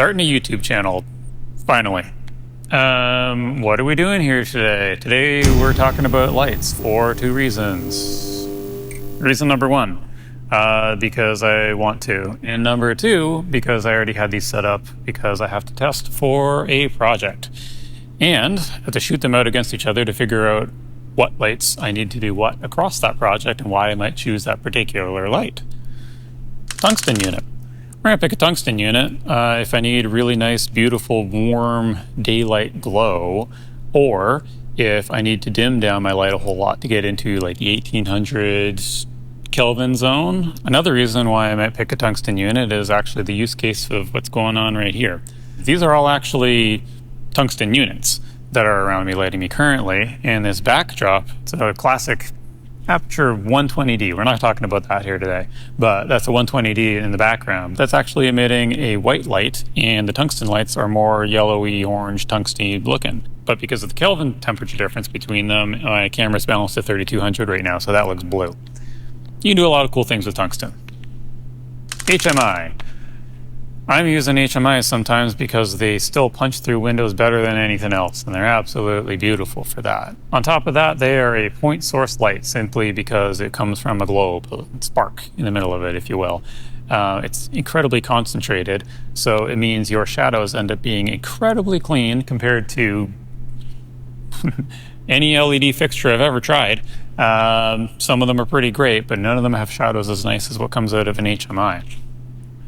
starting a YouTube channel, finally. What are we doing here today? Today we're talking about lights for two reasons. Reason number one, because I want to. And number two, because I already had these set up because I have to test for a project. And I have to shoot them out against each other to figure out what lights I need to do what across that project and why I might choose that particular light. Tungsten unit. We're going to pick a tungsten unit if I need really nice, beautiful, warm daylight glow, or if I need to dim down my light a whole lot to get into like the 1800 Kelvin zone. Another reason why I might pick a tungsten unit is actually the use case of what's going on right here. These are all actually tungsten units that are around me lighting me currently, and this backdrop, it's a classic Aputure 120D. We're not talking about that here today, but that's a 120D in the background. That's actually emitting a white light, and the tungsten lights are more yellowy, orange, tungsten looking. But because of the Kelvin temperature difference between them, my camera's balanced at 3200 right now, so that looks blue. You can do a lot of cool things with tungsten. HMI. I'm using HMI sometimes because they still punch through windows better than anything else, and they're absolutely beautiful for that. On top of that, they are a point source light simply because it comes from a globe, a spark in the middle of it, if you will. It's incredibly concentrated, so it means your shadows end up being incredibly clean compared to any LED fixture I've ever tried. Some of them are pretty great, but none of them have shadows as nice as what comes out of an HMI.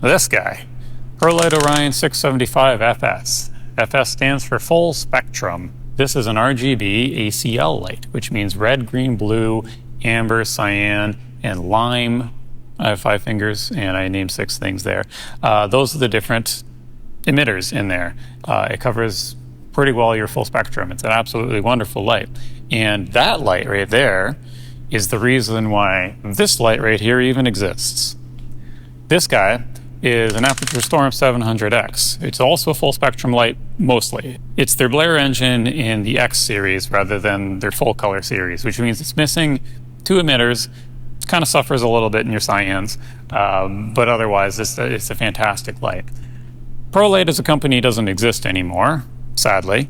This guy. Prolycht Orion 675 FS. FS stands for full spectrum. This is an RGB ACL light, which means red, green, blue, amber, cyan, and lime. I have 5 fingers and I named 6 things there. Those are the different emitters in there. It covers pretty well your full spectrum. It's an absolutely wonderful light. And that light right there is the reason why this light right here even exists. This guy is an Aputure Storm 700X. It's also a full spectrum light, mostly. It's their Blair engine in the X series rather than their full color series, which means it's missing 2 emitters. It kind of suffers a little bit in your cyans, but otherwise it's a fantastic light. Prolycht as a company doesn't exist anymore, sadly.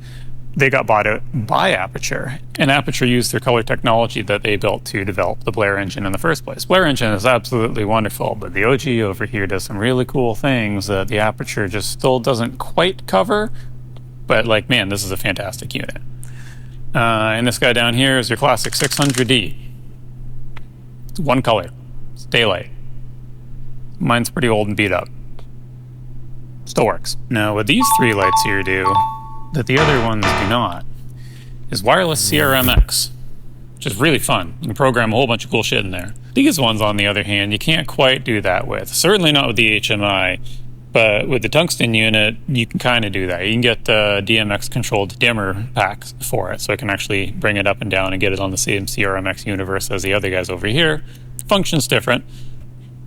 They got bought out by Aputure, and Aputure used their color technology that they built to develop the Blair engine in the first place. Blair engine is absolutely wonderful, but the OG over here does some really cool things that the Aputure just still doesn't quite cover, but like, man, this is a fantastic unit. And this guy down here is your classic 600D. It's one color. It's daylight. Mine's pretty old and beat up. Still works. Now, what these 3 lights here do that the other ones do not is wireless CRMX, which is really fun. You can program a whole bunch of cool shit in there. These ones, on the other hand, you can't quite do that with. Certainly not with the HMI, but with the tungsten unit, you can kind of do that. You can get the DMX-controlled dimmer packs for it, so I can actually bring it up and down and get it on the same CRMX universe as the other guys over here. Function's different,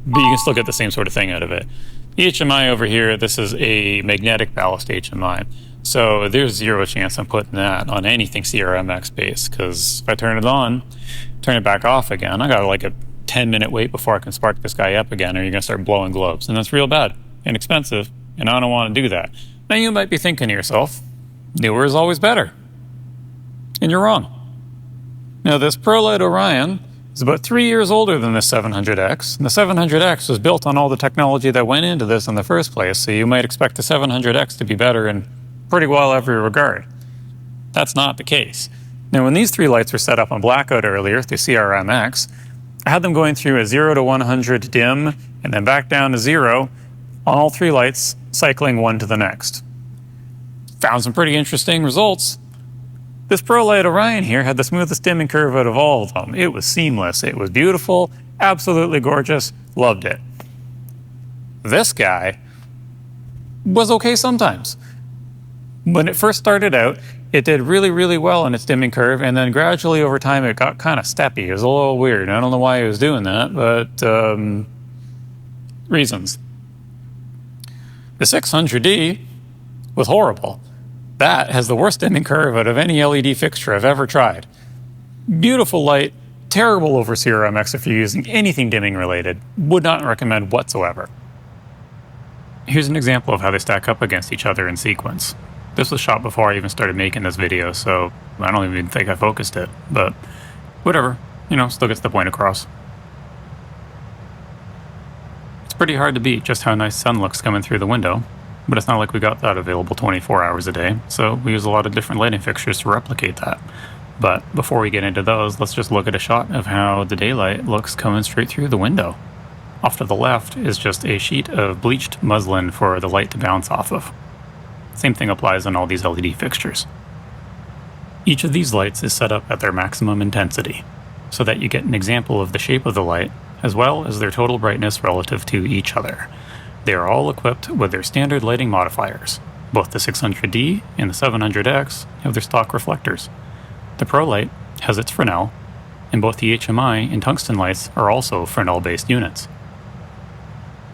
but you can still get the same sort of thing out of it. The HMI over here, this is a magnetic ballast HMI. So there's 0 chance I'm putting that on anything CRMX based, because if I turn it on, turn it back off again, I got like a 10-minute wait before I can spark this guy up again, or you're going to start blowing globes. And that's real bad and expensive, and I don't want to do that. Now you might be thinking to yourself, newer is always better. And you're wrong. Now this Prolycht Orion is about 3 years older than the 700X, and the 700X was built on all the technology that went into this in the first place, so you might expect the 700X to be better in pretty well every regard. That's not the case. Now, when these 3 lights were set up on blackout earlier through CRMX, I had them going through a 0 to 100 dim and then back down to 0 on all 3 lights, cycling one to the next. Found some pretty interesting results. This Prolycht Orion here had the smoothest dimming curve out of all of them. It was seamless. It was beautiful, absolutely gorgeous, loved it. This guy was okay sometimes. When it first started out, it did really, really well in its dimming curve, and then gradually over time it got kind of steppy. It was a little weird. I don't know why it was doing that, but reasons. The 600D was horrible. That has the worst dimming curve out of any LED fixture I've ever tried. Beautiful light, terrible over CRMX if you're using anything dimming related. Would not recommend whatsoever. Here's an example of how they stack up against each other in sequence. This was shot before I even started making this video, so I don't even think I focused it, but whatever, still gets the point across. It's pretty hard to beat just how nice sun looks coming through the window, but it's not like we got that available 24 hours a day, so we use a lot of different lighting fixtures to replicate that. But before we get into those, let's just look at a shot of how the daylight looks coming straight through the window. Off to the left is just a sheet of bleached muslin for the light to bounce off of. Same thing applies on all these LED fixtures. Each of these lights is set up at their maximum intensity, so that you get an example of the shape of the light, as well as their total brightness relative to each other. They are all equipped with their standard lighting modifiers. Both the 600D and the 700X have their stock reflectors. The Prolycht has its Fresnel, and both the HMI and tungsten lights are also Fresnel-based units.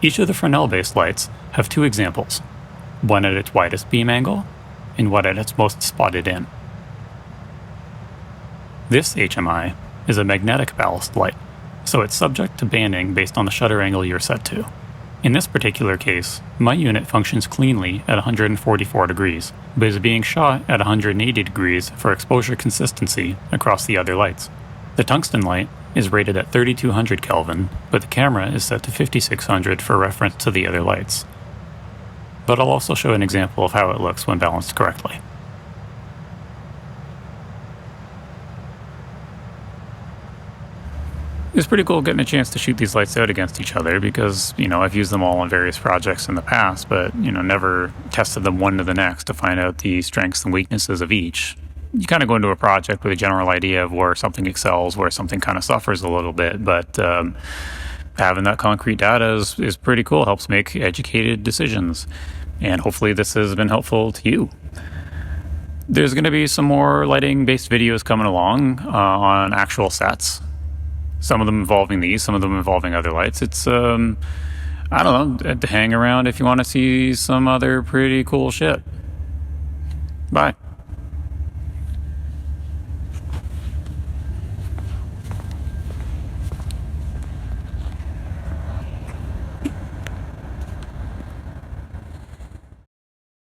Each of the Fresnel-based lights have two examples, one at its widest beam angle, and one at its most spotted in. This HMI is a magnetic ballast light, so it's subject to banding based on the shutter angle you're set to. In this particular case, my unit functions cleanly at 144 degrees, but is being shot at 180 degrees for exposure consistency across the other lights. The tungsten light is rated at 3200 Kelvin, but the camera is set to 5600 for reference to the other lights. But I'll also show an example of how it looks when balanced correctly. It's pretty cool getting a chance to shoot these lights out against each other because, I've used them all on various projects in the past, but, never tested them one to the next to find out the strengths and weaknesses of each. You kind of go into a project with a general idea of where something excels, where something kind of suffers a little bit, but having that concrete data is pretty cool, helps make educated decisions, and hopefully this has been helpful to you. There's going to be some more lighting-based videos coming along on actual sets. Some of them involving these, some of them involving other lights. It's, I don't know, to hang around if you want to see some other pretty cool shit. Bye.